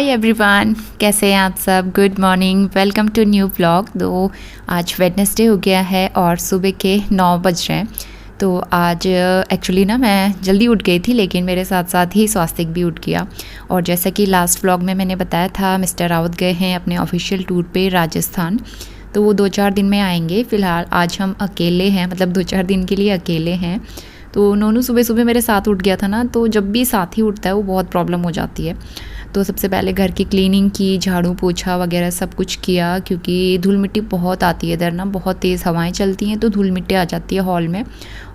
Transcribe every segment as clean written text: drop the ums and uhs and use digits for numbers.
Hi everyone, कैसे हैं आप सब। Good morning, welcome to new blog. तो आज वेडनेसडे हो गया है और सुबह के 9 बज रहे हैं। तो आज एक्चुअली ना मैं जल्दी उठ गई थी, लेकिन मेरे साथ साथ ही स्वास्तिक भी उठ गया। और जैसा कि लास्ट व्लॉग में मैंने बताया था, मिस्टर रावत गए हैं अपने ऑफिशियल टूर पे राजस्थान। तो वो 2-4 दिन में आएंगे। फ़िलहाल आज हम अकेले हैं, मतलब 2-4 दिन के लिए अकेले हैं। तो नोनू सुबह सुबह मेरे साथ उठ गया था ना, तो जब भी साथ ही उठता है वो बहुत प्रॉब्लम हो जाती है। तो सबसे पहले घर की क्लीनिंग की, झाड़ू पोछा वगैरह सब कुछ किया, क्योंकि धूल मिट्टी बहुत आती है इधर ना, बहुत तेज़ हवाएं चलती हैं तो धूल मिट्टी आ जाती है हॉल में।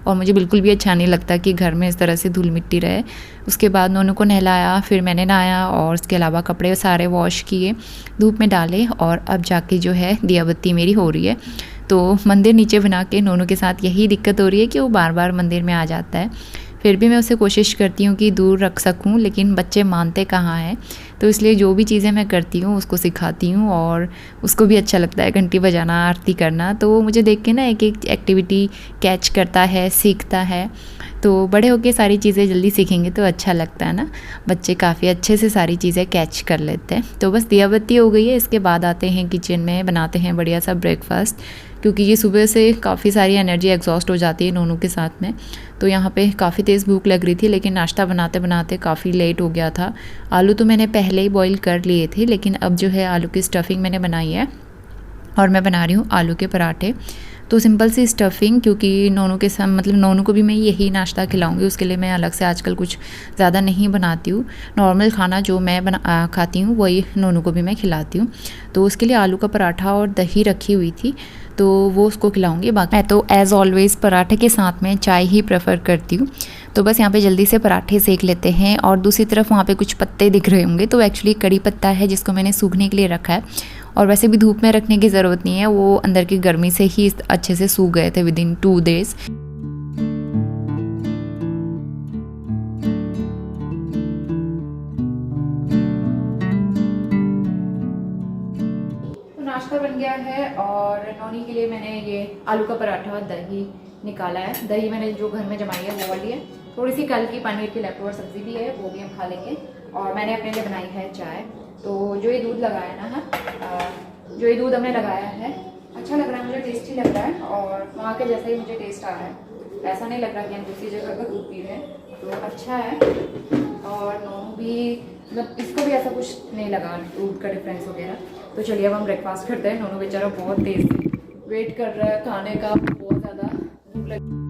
और मुझे बिल्कुल भी अच्छा नहीं लगता कि घर में इस तरह से धूल मिट्टी रहे। उसके बाद नोनू को नहलाया, फिर मैंने नहाया और उसके अलावा कपड़े सारे वॉश किए, धूप में डाले। और अब जाके जो है दिया बत्ती मेरी हो रही है। तो मंदिर नीचे बना के नोनू के साथ यही दिक्कत हो रही है कि वो बार बार मंदिर में आ जाता है। फिर भी मैं उसे कोशिश करती हूँ कि दूर रख सकूँ, लेकिन बच्चे मानते कहाँ हैं। तो इसलिए जो भी चीज़ें मैं करती हूँ उसको सिखाती हूँ, और उसको भी अच्छा लगता है घंटी बजाना, आरती करना। तो वो मुझे देख के ना एक एक एक्टिविटी कैच करता है, सीखता है। तो बड़े होके सारी चीज़ें जल्दी सीखेंगे तो अच्छा लगता है ना। बच्चे काफ़ी अच्छे से सारी चीज़ें कैच कर लेते हैं। तो बस दिया बत्ती हो गई है, इसके बाद आते हैं किचन में, बनाते हैं बढ़िया सा ब्रेकफास्ट, क्योंकि ये सुबह से काफ़ी सारी एनर्जी एग्जॉस्ट हो जाती है नोनू के साथ में। तो यहाँ पे काफ़ी तेज़ भूख लग रही थी, लेकिन नाश्ता बनाते बनाते काफ़ी लेट हो गया था। आलू तो मैंने पहले ही बॉईल कर लिए थे, लेकिन अब जो है आलू की स्टफिंग मैंने बनाई है और मैं बना रही हूँ आलू के पराठे। तो सिंपल सी स्टफिंग, क्योंकि नोनू के साथ मतलब नोनू को भी मैं यही नाश्ता खिलाऊंगी, उसके लिए मैं अलग से आजकल कुछ ज़्यादा नहीं बनाती हूँ। नॉर्मल खाना जो मैं खाती हूँ वही नोनू को भी मैं खिलाती हूँ। तो उसके लिए आलू का पराठा और दही रखी हुई थी, तो वो उसको खिलाऊंगी। बाकी मैं तो एज़ ऑलवेज़ पराठे के साथ में चाय ही प्रेफर करती हूँ। तो बस यहाँ पे जल्दी से पराठे सेक लेते हैं। और दूसरी तरफ वहाँ पे कुछ पत्ते दिख रहे होंगे, तो एक्चुअली कड़ी पत्ता है जिसको मैंने सूखने के लिए रखा है। और वैसे भी धूप में रखने की ज़रूरत नहीं है, वो अंदर की गर्मी से ही अच्छे से सूख गए थे विदिन 2 डेज़। नाश्ता बन गया है और नौनी के लिए मैंने ये आलू का पराठा और दही निकाला है। दही मैंने जो घर में जमाई है वो वाली है, थोड़ी सी कल की पनीर की लेफ्टओवर सब्जी भी है, वो भी हम खा लेंगे। और मैंने अपने लिए बनाई है चाय। तो जो ये दूध लगाया ना है, जो ये दूध हमने लगाया है अच्छा लग रहा है, मुझे टेस्टी लग रहा है। और वहाँ के जैसा ही मुझे टेस्ट आ रहा है, ऐसा नहीं लग रहा कि हम दूसरी जगह का दूध पी रहे हैं, तो अच्छा है। और नोनू भी मतलब इसको भी ऐसा कुछ नहीं लगा दूध का डिफरेंस वगैरह। तो चलिए अब हम ब्रेकफास्ट करते हैं। नोनू बेचारा बहुत तेज़ वेट कर रहा है खाने का, बहुत ज़्यादा भूख लगी।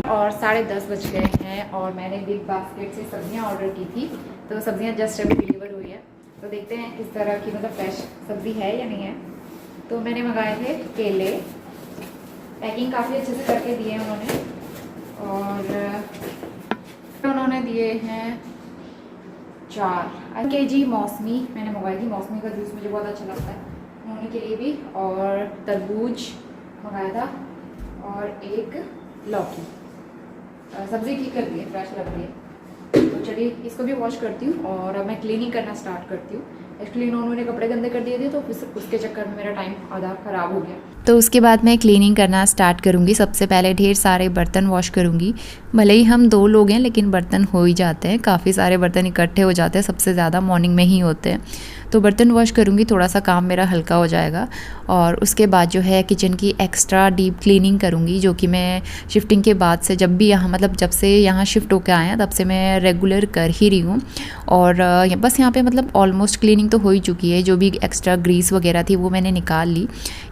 और 10:30 बज गए हैं और मैंने बिग बास्केट से सब्जियां ऑर्डर की थी। तो सब्जियां जस्ट अभी डिलीवर हुई है, तो देखते हैं किस तरह की मतलब फ्रेश सब्ज़ी है या नहीं है। तो मैंने मंगाए थे केले, पैकिंग काफ़ी अच्छे से करके दिए हैं उन्होंने। और उन्होंने दिए हैं 4 kg मौसमी मैंने मंगाई थी। मौसमी का जूस मुझे बहुत अच्छा लगता है, उन्होंने के लिए भी। और तरबूज मंगाया था और एक लौकी। सब्ज़ी ठीक कर दी है, फ्रेश लग रही है। तो चलिए इसको भी वॉश करती हूँ और अब मैं क्लीनिंग करना स्टार्ट करती हूँ। एक्चुअली उन्होंने कपड़े गंदे कर दिए थे, तो उसके चक्कर में मेरा टाइम आधा ख़राब हो गया। तो उसके बाद मैं क्लीनिंग करना स्टार्ट करूँगी। सबसे पहले ढेर सारे बर्तन वॉश करूँगी। भले ही हम 2 लोग हैं, लेकिन बर्तन हो ही जाते हैं, काफ़ी सारे बर्तन इकट्ठे हो जाते हैं, सबसे ज़्यादा मॉर्निंग में ही होते हैं। तो बर्तन वॉश करूँगी, थोड़ा सा काम मेरा हल्का हो जाएगा। और उसके बाद जो है किचन की एक्स्ट्रा डीप क्लीनिंग करूँगी, जो कि मैं शिफ्टिंग के बाद से जब भी यहाँ मतलब जब से यहाँ शिफ्ट होकर आए हैं तब से मैं रेगुलर कर ही रही हूँ। और बस यहाँ पे मतलब ऑलमोस्ट क्लीनिंग तो हो ही चुकी है। जो भी एक्स्ट्रा ग्रीस वगैरह थी वो मैंने निकाल ली।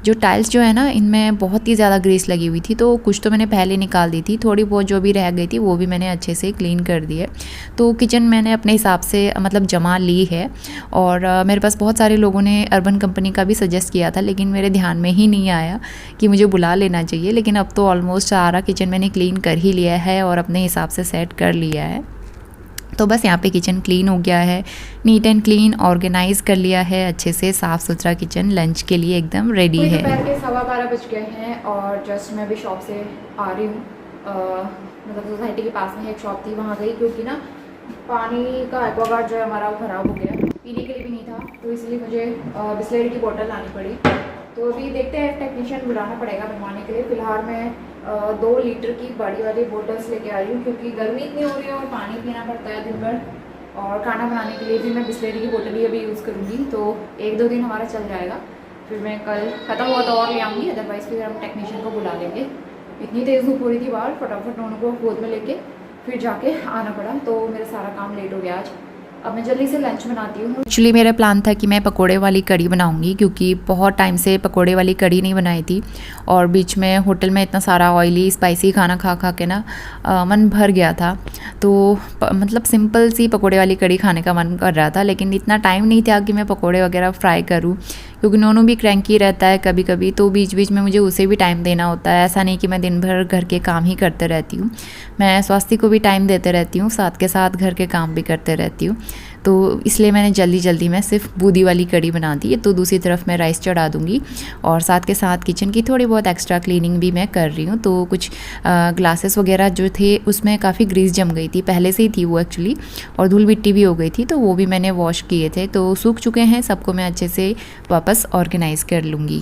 जो टाइल्स जो है ना, इनमें बहुत ही ज़्यादा ग्रीस लगी हुई थी, तो कुछ तो मैंने पहले निकाल दी थी, थोड़ी बहुत जो भी रह गई थी वो भी मैंने अच्छे से क्लीन कर दी है। तो किचन मैंने अपने हिसाब से मतलब जमा ली है। और मेरे पास बहुत सारे लोगों ने अर्बन कंपनी का भी सजेस्ट किया था, लेकिन मेरे ध्यान में ही नहीं आया कि मुझे बुला लेना चाहिए। लेकिन अब तो ऑलमोस्ट सारा किचन मैंने क्लीन कर ही लिया है और अपने हिसाब से सेट कर लिया है। तो बस यहाँ पे किचन क्लीन हो गया है, नीट एंड क्लीन ऑर्गेनाइज कर लिया है अच्छे से, साफ़ सुथरा किचन लंच के लिए एकदम रेडी है। दोपहर के 12:15 बज गए हैं और जस्ट मैं भी शॉप से आ रही हूँ। मतलब सोसाइटी के पास में एक शॉप थी, वहाँ गई क्योंकि ना पानी का एक्वागार्ड जो है हमारा वो ख़राब हो गया, पीने के लिए भी नहीं था, तो इसलिए मुझे बिस्लेरी की बोतल लानी पड़ी। तो अभी देखते हैं, टेक्नीशियन बुलाना पड़ेगा बनवाने के लिए। फ़िलहाल मैं 2 लीटर की बड़ी वाली बोतल्स लेके आ रही हूँ क्योंकि गर्मी इतनी हो रही है और पानी पीना पड़ता है दिन भर, और खाना बनाने के लिए भी मैं बिस्लेरी की बोतल ही अभी यूज़ करूँगी। तो 1-2 दिन हमारा चल जाएगा, फिर मैं कल ख़त्म हुआ तो और ले आऊँगी, अदरवाइज़ फिर हम टेक्नीशियन को बुला लेंगे। इतनी तेज़ धूप हो रही थी बाहर, फटाफट उनको गोद में लेके फिर जाके आना पड़ा, तो मेरा सारा काम लेट हो गया आज। अब मैं जल्दी से लंच बनाती हूँ। एक्चुअली मेरा प्लान था कि मैं पकोड़े वाली कड़ी बनाऊंगी क्योंकि बहुत टाइम से पकोड़े वाली कड़ी नहीं बनाई थी, और बीच में होटल में इतना सारा ऑयली स्पाइसी खाना खा खा के ना मन भर गया था। तो मतलब सिंपल सी पकोड़े वाली कड़ी खाने का मन कर रहा था, लेकिन इतना टाइम नहीं था कि मैं पकोड़े वगैरह फ्राई करूँ, क्योंकि नोनू भी क्रैंकी रहता है कभी कभी, तो बीच बीच में मुझे उसे भी टाइम देना होता है। ऐसा नहीं कि मैं दिन भर घर के काम ही करते रहती हूँ, मैं स्वास्थ्य को भी टाइम देते रहती हूँ, साथ के साथ घर के काम भी करते रहती हूँ। तो इसलिए मैंने जल्दी जल्दी में सिर्फ बूंदी वाली कड़ी बना दी। तो दूसरी तरफ मैं राइस चढ़ा दूँगी, और साथ के साथ किचन की थोड़ी बहुत एक्स्ट्रा क्लीनिंग भी मैं कर रही हूँ। तो कुछ ग्लासेस वगैरह जो थे उसमें काफ़ी ग्रीस जम गई थी, पहले से ही थी वो एक्चुअली, और धूल मिट्टी भी हो गई थी, तो वो भी मैंने वॉश किए थे, तो सूख चुके हैं। सबको मैं अच्छे से वापस ऑर्गेनाइज़ कर लूँगी।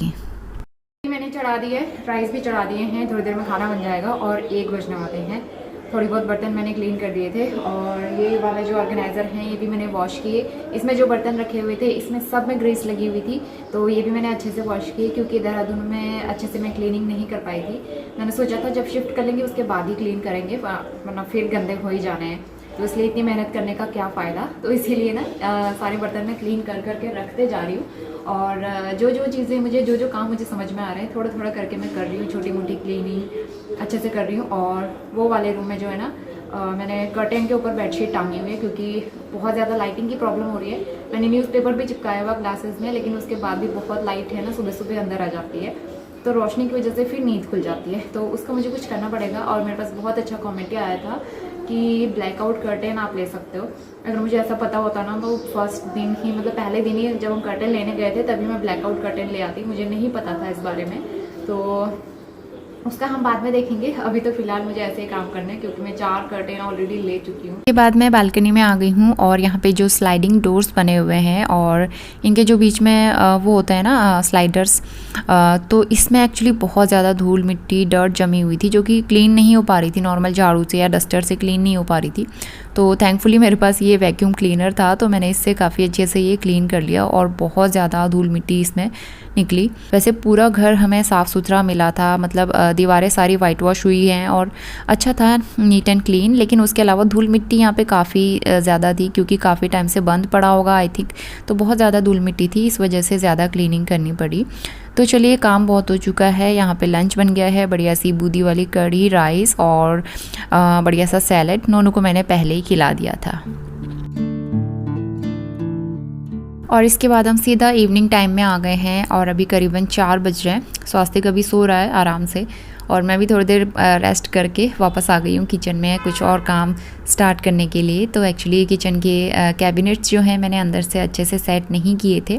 मैंने चढ़ा दिए, राइस भी चढ़ा दिए हैं, थोड़ी देर में खाना बन जाएगा और 1 बजने वाले हैं। थोड़ी बहुत बर्तन मैंने क्लीन कर दिए थे, और ये वाला जो ऑर्गेनाइज़र हैं ये भी मैंने वॉश किए। इसमें जो बर्तन रखे हुए थे इसमें सब में ग्रीस लगी हुई थी, तो ये भी मैंने अच्छे से वॉश किए, क्योंकि देहरादून में अच्छे से मैं क्लीनिंग नहीं कर पाई थी। मैंने सोचा था जब शिफ्ट कर लेंगे उसके बाद ही क्लीन करेंगे, वरना फिर गंदे हो ही जाने हैं, तो इसलिए इतनी मेहनत करने का क्या फ़ायदा। तो इसीलिए ना सारे बर्तन में क्लीन कर करके रखते जा रही हूँ, और जो जो चीज़ें मुझे जो काम मुझे समझ में आ रहे हैं थोड़ा थोड़ा करके मैं कर रही हूँ, छोटी मोटी क्लीनिंग अच्छे से कर रही हूँ। और वो वाले रूम में जो है ना मैंने कर्टेन के ऊपर बेडशीट टांगी हुई है, क्योंकि बहुत ज़्यादा लाइटिंग की प्रॉब्लम हो रही है। मैंने न्यूज़पेपर भी चिपकाया हुआ ग्लासेस में, लेकिन उसके बाद भी बहुत लाइट है ना, सुबह सुबह अंदर आ जाती है, तो रोशनी की वजह से फिर नींद खुल जाती है, तो उसका मुझे कुछ करना पड़ेगा। और मेरे पास बहुत अच्छा कमेंट आया था कि ब्लैकआउट कर्टेन आप ले सकते हो। अगर मुझे ऐसा पता होता ना तो फर्स्ट दिन ही, मतलब पहले दिन ही जब हम कर्टेन लेने गए थे तभी मैं ब्लैकआउट कर्टेन ले आती, मुझे नहीं पता था इस बारे में, तो उसका हम बाद में देखेंगे। अभी तो फिलहाल मुझे ऐसे ही काम करना है, क्योंकि मैं 4 कर्टेन ऑलरेडी ले चुकी हूँ। के बाद मैं बालकनी में आ गई हूँ, और यहाँ पे जो स्लाइडिंग डोर्स बने हुए हैं और इनके जो बीच में वो होता है ना स्लाइडर्स, तो इसमें एक्चुअली बहुत ज़्यादा धूल मिट्टी डर्ट जमी हुई थी, जो कि क्लीन नहीं हो पा रही थी, नॉर्मल झाड़ू से या डस्टर से क्लीन नहीं हो पा रही थी। तो थैंकफुली मेरे पास ये वैक्यूम क्लीनर था, तो मैंने इससे काफ़ी अच्छे से ये क्लीन कर लिया, और बहुत ज़्यादा धूल मिट्टी इसमें निकली। वैसे पूरा घर हमें साफ़ सुथरा मिला था, मतलब दीवारें सारी वाइट वॉश हुई हैं और अच्छा था, नीट एंड क्लीन, लेकिन उसके अलावा धूल मिट्टी यहाँ पे काफ़ी ज़्यादा थी, क्योंकि काफ़ी टाइम से बंद पड़ा होगा आई थिंक, तो बहुत ज़्यादा धूल मिट्टी थी, इस वजह से ज़्यादा क्लीनिंग करनी पड़ी। तो चलिए काम बहुत हो चुका है। यहाँ पे लंच बन गया है, बढ़िया सी बूंदी वाली कढ़ी, राइस और बढ़िया सा सैलेड। नोनू को मैंने पहले ही खिला दिया था। और इसके बाद हम सीधा इवनिंग टाइम में आ गए हैं, और अभी करीबन 4 बज रहे हैं। स्वास्थ्य कभी सो रहा है आराम से, और मैं भी थोड़ी देर रेस्ट करके वापस आ गई हूँ किचन में कुछ और काम स्टार्ट करने के लिए। तो एक्चुअली किचन के कैबिनेट्स जो हैं मैंने अंदर से अच्छे से सेट नहीं किए थे,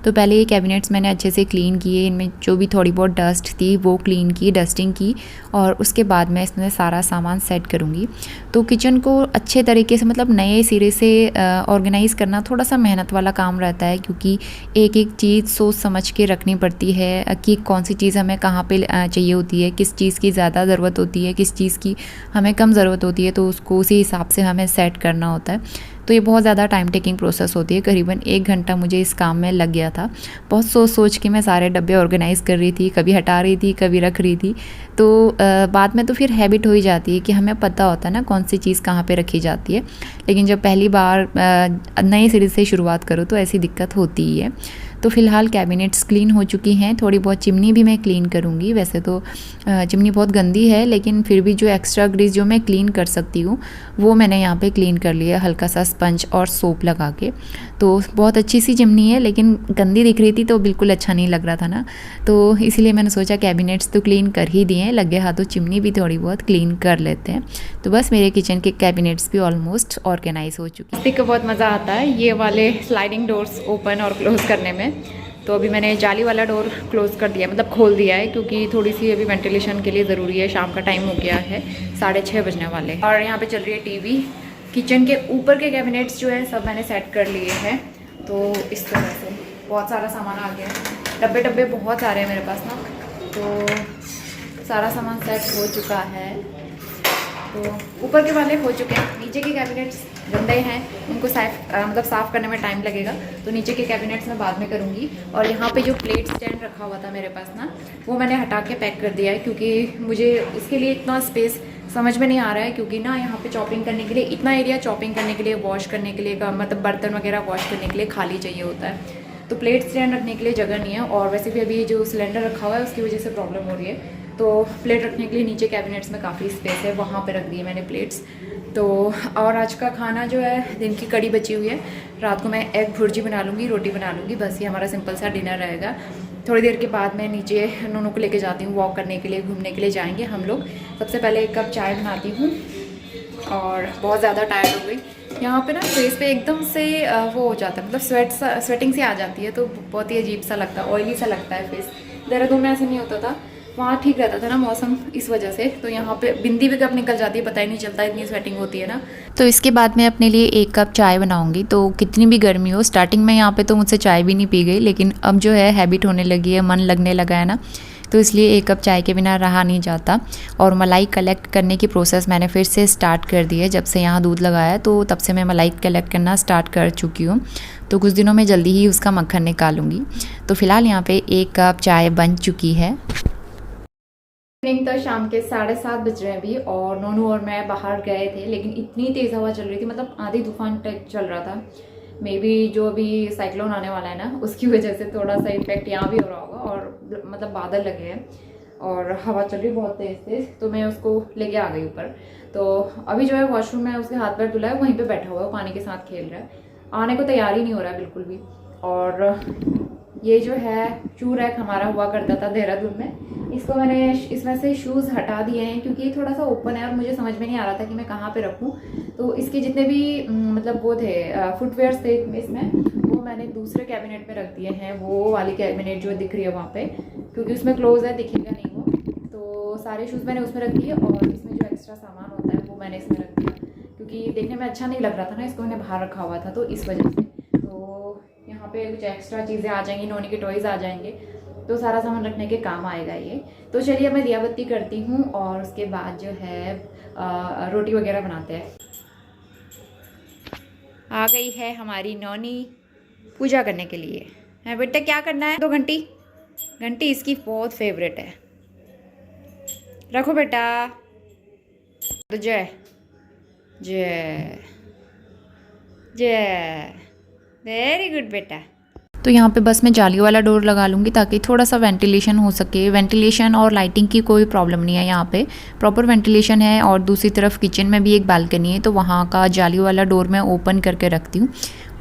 तो पहले ये कैबिनेट्स मैंने अच्छे से क्लीन किए, इनमें जो भी थोड़ी बहुत डस्ट थी वो क्लीन की, डस्टिंग की, और उसके बाद मैं इसमें सारा सामान सेट करूँगी। तो किचन को अच्छे तरीके से, मतलब नए सिरे से ऑर्गेनाइज़ करना थोड़ा सा मेहनत वाला काम रहता है, क्योंकि एक एक चीज़ सोच समझ के रखनी पड़ती है कि कौन सी चीज़ हमें कहाँ पे चाहिए होती है, किस चीज़ की ज़्यादा ज़रूरत होती है, किस चीज़ की हमें कम ज़रूरत होती है, तो उसको उसी हिसाब से हमें सेट करना होता है। तो ये बहुत ज़्यादा टाइम टेकिंग प्रोसेस होती है, करीबन 1 घंटा मुझे इस काम में लग गया था। बहुत सोच सोच के मैं सारे डब्बे ऑर्गेनाइज़ कर रही थी, कभी हटा रही थी, कभी रख रही थी। तो बाद में तो फिर हैबिट हो ही जाती है कि हमें पता होता है ना कौन सी चीज़ कहाँ पे रखी जाती है, लेकिन जब पहली बार नए सिरे से शुरुआत करो तो ऐसी दिक्कत होती ही है। तो फ़िलहाल कैबिनेट्स क्लीन हो चुकी हैं, थोड़ी बहुत चिमनी भी मैं क्लीन करूँगी। वैसे तो चिमनी बहुत गंदी है, लेकिन फिर भी जो एक्स्ट्रा ग्रीस जो मैं क्लीन कर सकती हूँ वो मैंने यहाँ पे क्लीन कर लिया, हल्का सा स्पंज और सोप लगा के। तो बहुत अच्छी सी चिमनी है, लेकिन गंदी दिख रही थी तो बिल्कुल अच्छा नहीं लग रहा था ना, तो इसीलिए मैंने सोचा कैबिनेट्स तो क्लीन कर ही दिए हैं, लगे हाथों चिमनी भी थोड़ी बहुत क्लीन कर लेते हैं। तो बस मेरे किचन के कैबिनेट्स भी ऑलमोस्ट ऑर्गेनाइज हो चुके हैं। इसका बहुत मज़ा आता है ये वाले स्लाइडिंग डोर्स ओपन और क्लोज़ करने में। तो अभी मैंने जाली वाला डोर क्लोज़ कर दिया, मतलब खोल दिया है, क्योंकि थोड़ी सी अभी वेंटिलेशन के लिए ज़रूरी है। शाम का टाइम हो गया है, 6:30 बजने वाले। और यहाँ पे चल रही है टीवी। किचन के ऊपर के कैबिनेट्स जो है सब मैंने सेट कर लिए हैं। तो इस तरह से बहुत सारा सामान आ गया है, डब्बे डब्बे बहुत सारे हैं मेरे पास ना, तो सारा सामान सेट हो चुका है। तो ऊपर के वाले हो चुके हैं, नीचे के कैबिनेट्स गंदे हैं, उनको साफ़ करने में टाइम लगेगा, तो नीचे के कैबिनेट्स मैं बाद में करूँगी। और यहाँ पे जो प्लेट स्टैंड रखा हुआ था मेरे पास ना, वो मैंने हटा के पैक कर दिया है, क्योंकि मुझे इसके लिए इतना स्पेस समझ में नहीं आ रहा है, क्योंकि ना यहाँ पे चॉपिंग करने के लिए इतना एरिया, चॉपिंग करने के लिए, वॉश करने के लिए, मतलब बर्तन वगैरह वॉश करने के लिए खाली चाहिए होता है, तो प्लेट स्टैंड रखने के लिए जगह नहीं है। और वैसे भी अभी जो सिलेंडर रखा हुआ है उसकी वजह से प्रॉब्लम हो रही है, तो प्लेट रखने के लिए नीचे कैबिनेट्स में काफ़ी स्पेस है, वहाँ पे रख दी है मैंने प्लेट्स। तो और आज का खाना जो है, दिन की कड़ी बची हुई है, रात को मैं एग भुर्जी बना लूँगी, रोटी बना लूँगी, बस ये हमारा सिंपल सा डिनर रहेगा। थोड़ी देर के बाद मैं नीचे नोनू को लेके जाती हूँ वॉक करने के लिए, घूमने के लिए जाएंगे हम लोग। सबसे पहले 1 कप चाय बनाती हूँ, और बहुत ज़्यादा टायर्ड हो गई। यहाँ पे ना फेस पे एकदम से वो हो जाता है, मतलब स्वेटिंग सी आ जाती है, तो बहुत ही अजीब सा लगता है, ऑयली सा लगता है फेस। देहरादून में ऐसे नहीं होता था, वहाँ ठीक रहता था ना मौसम, इस वजह से। तो यहाँ पे बिंदी भी कब निकल जाती है पता ही नहीं चलता, इतनी स्वेटिंग होती है ना। तो इसके बाद मैं अपने लिए 1 कप चाय बनाऊंगी। तो कितनी भी गर्मी हो, स्टार्टिंग में यहाँ पे तो मुझसे चाय भी नहीं पी गई, लेकिन अब जो है हैबिट होने लगी है, मन लगने लगा है ना, तो इसलिए 1 कप चाय के बिना रहा नहीं जाता। और मलाई कलेक्ट करने की प्रोसेस मैंने फिर से स्टार्ट कर दी है। जब से यहाँ दूध लगाया तो तब से मैं मलाई कलेक्ट करना स्टार्ट कर चुकी हूँ, तो कुछ दिनों में जल्दी ही उसका मक्खन निकालूंगी। तो फिलहाल यहाँ पे 1 कप चाय बन चुकी है। इवनिंग तो शाम के 7:30 बज रहे हैं अभी, और नोनू और मैं बाहर गए थे, लेकिन इतनी तेज़ हवा चल रही थी, मतलब आधी तूफान टाइप चल रहा था। मे बी जो अभी साइक्लोन आने वाला है ना, उसकी वजह से थोड़ा सा इफेक्ट यहाँ भी हो रहा होगा, और मतलब बादल लगे हैं और हवा चल रही बहुत तेज़ तेज़। तो मैं उसको लेके आ गई ऊपर। तो अभी जो है वॉशरूम में उसके हाथ पैर धुला है, वहीं पे बैठा हुआ है, पानी के साथ खेल रहा है, आने को तैयार ही नहीं हो रहा है बिल्कुल भी। और ये जो है शू रैक हमारा हुआ करता था देहरादून में, इसको मैंने इसमें से शूज़ हटा दिए हैं, क्योंकि ये थोड़ा सा ओपन है और मुझे समझ में नहीं आ रहा था कि मैं कहाँ पे रखूँ। तो इसके जितने भी मतलब वो थे फुटवेयर्स थे इसमें, वो मैंने दूसरे कैबिनेट में रख दिए हैं, वो वाली कैबिनेट जो दिख रही है वहाँ पे, क्योंकि उसमें क्लोज है, दिखेगा नहीं वो। तो सारे शूज़ मैंने उसमें रख दिए, और इसमें जो एक्स्ट्रा सामान होता है वो मैंने इसमें रख दिया, क्योंकि देखने में अच्छा नहीं लग रहा था ना, इसको मैंने बाहर रखा हुआ था, तो इस वजह से। तो यहाँ पे कुछ एक्स्ट्रा चीज़ें आ जाएंगी, नोनी के टॉयज़ आ जाएंगे, तो सारा सामान रखने के काम आएगा ये। तो चलिए मैं दिया बत्ती करती हूँ, और उसके बाद जो है रोटी वगैरह बनाते हैं। आ गई है हमारी नोनी पूजा करने के लिए। है बेटा, क्या करना है? 2 घंटी, घंटी इसकी बहुत फेवरेट है। रखो बेटा। तो जय जय जय, वेरी गुड बेटा। तो यहाँ पे बस मैं जाली वाला डोर लगा लूँगी, ताकि थोड़ा सा वेंटिलेशन हो सके। वेंटिलेशन और लाइटिंग की कोई प्रॉब्लम नहीं है, यहाँ पे प्रॉपर वेंटिलेशन है। और दूसरी तरफ किचन में भी एक बालकनी है, तो वहाँ का जाली वाला डोर मैं ओपन करके रखती हूँ,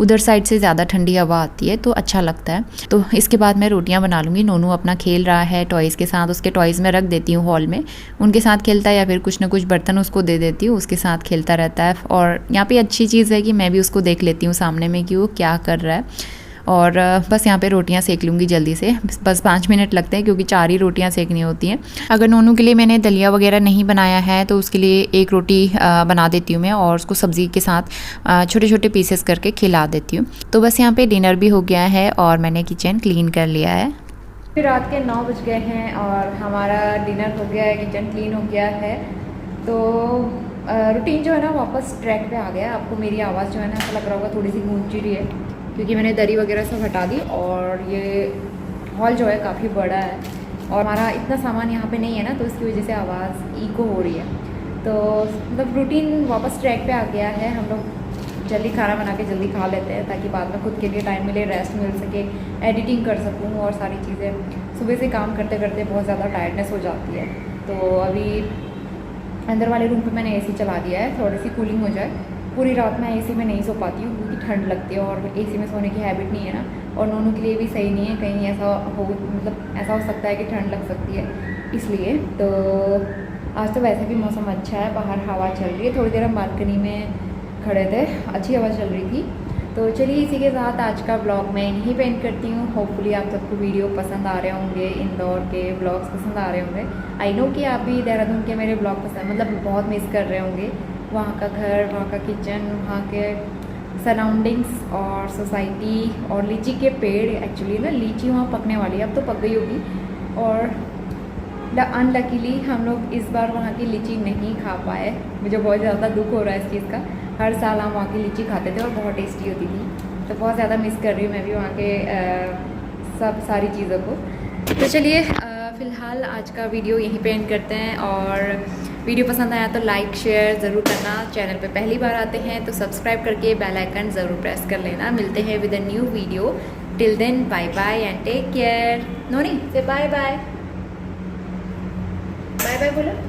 उधर साइड से ज़्यादा ठंडी हवा आती है, तो अच्छा लगता है। तो इसके बाद मैं रोटियाँ बना लूँगी। नोनू अपना खेल रहा है टॉयज़ के साथ, उसके टॉयज़ में रख देती हूँ हॉल में, उनके साथ खेलता है, या फिर कुछ ना कुछ बर्तन उसको दे देती हूँ, उसके साथ खेलता रहता है। और यहाँ पे अच्छी चीज़ है कि मैं भी उसको देख लेती हूँ सामने में कि वो क्या कर रहा है। और बस यहाँ पे रोटियाँ सेक लूँगी जल्दी से, बस 5 मिनट लगते हैं, क्योंकि 4 ही रोटियाँ सेकनी होती हैं। अगर नोनू के लिए मैंने दलिया वगैरह नहीं बनाया है, तो उसके लिए 1 रोटी बना देती हूँ मैं, और उसको सब्ज़ी के साथ छोटे छोटे पीसेस करके खिला देती हूँ। तो बस यहाँ पे डिनर भी हो गया है, और मैंने किचन क्लीन कर लिया है। फिर रात के 9 बज गए हैं, और हमारा डिनर हो गया है, किचन क्लीन हो गया है। तो रूटीन जो है ना वापस ट्रैक पे आ गया। आपको मेरी आवाज़ जो है ना ऐसा लग रहा होगा थोड़ी सी गूंजी रही है, क्योंकि मैंने दरी वगैरह सब हटा दी, और ये हॉल जो है काफ़ी बड़ा है, और हमारा इतना सामान यहाँ पे नहीं है ना, तो इसकी वजह से आवाज़ इको हो रही है। तो मतलब रूटीन वापस ट्रैक पे आ गया है। हम लोग जल्दी खाना बना के जल्दी खा लेते हैं, ताकि बाद में खुद के लिए टाइम मिले, रेस्ट मिल सके, एडिटिंग कर सकूँ और सारी चीज़ें। सुबह से काम करते करते बहुत ज़्यादा टायर्डनेस हो जाती है। तो अभी अंदर वाले रूम पे मैंने एसी चला दिया है, थोड़ी सी कूलिंग हो जाए। पूरी रात मैं एसी में नहीं सो पाती हूँ, क्योंकि ठंड लगती है, और एसी में सोने की हैबिट नहीं है ना, और नोनू के लिए भी सही नहीं है, कहीं ऐसा हो मतलब ऐसा हो सकता है कि ठंड लग सकती है, इसलिए। तो आज तो वैसे भी मौसम अच्छा है, बाहर हवा चल रही है। थोड़ी देर हम बालकनी में खड़े थे, अच्छी हवा चल रही थी। तो चलिए इसी के साथ आज का ब्लॉग मैं यहीं पे एंड करती हूँ। होपफुली आप सबको वीडियो पसंद आ रहे होंगे, इंदौर के ब्लॉग्स पसंद आ रहे होंगे। आई नो कि आप भी देहरादून के मेरे ब्लॉग पसंद मतलब बहुत मिस कर रहे होंगे। वहाँ का घर, वहाँ का किचन, वहाँ के सराउंडिंग्स और सोसाइटी और लीची के पेड़। एक्चुअली ना लीची वहाँ पकने वाली है, अब तो पक गई होगी। और अनलकीली हम लोग इस बार वहाँ की लीची नहीं खा पाए। मुझे बहुत ज़्यादा दुख हो रहा है इस चीज़ का। हर साल हम वहाँ की लीची खाते थे और बहुत टेस्टी होती थी। तो बहुत ज़्यादा मिस कर रही हूँ मैं भी वहाँ के सब सारी चीज़ों को। तो चलिए फ़िलहाल आज का वीडियो यहीं पे एंड करते हैं। और वीडियो पसंद आया तो लाइक शेयर ज़रूर करना। चैनल पे पहली बार आते हैं तो सब्सक्राइब करके बेल आइकन ज़रूर प्रेस कर लेना। मिलते हैं with a new video. Till then bye bye and take care. नोनी से बाय बाय। बाय बाय बोलो।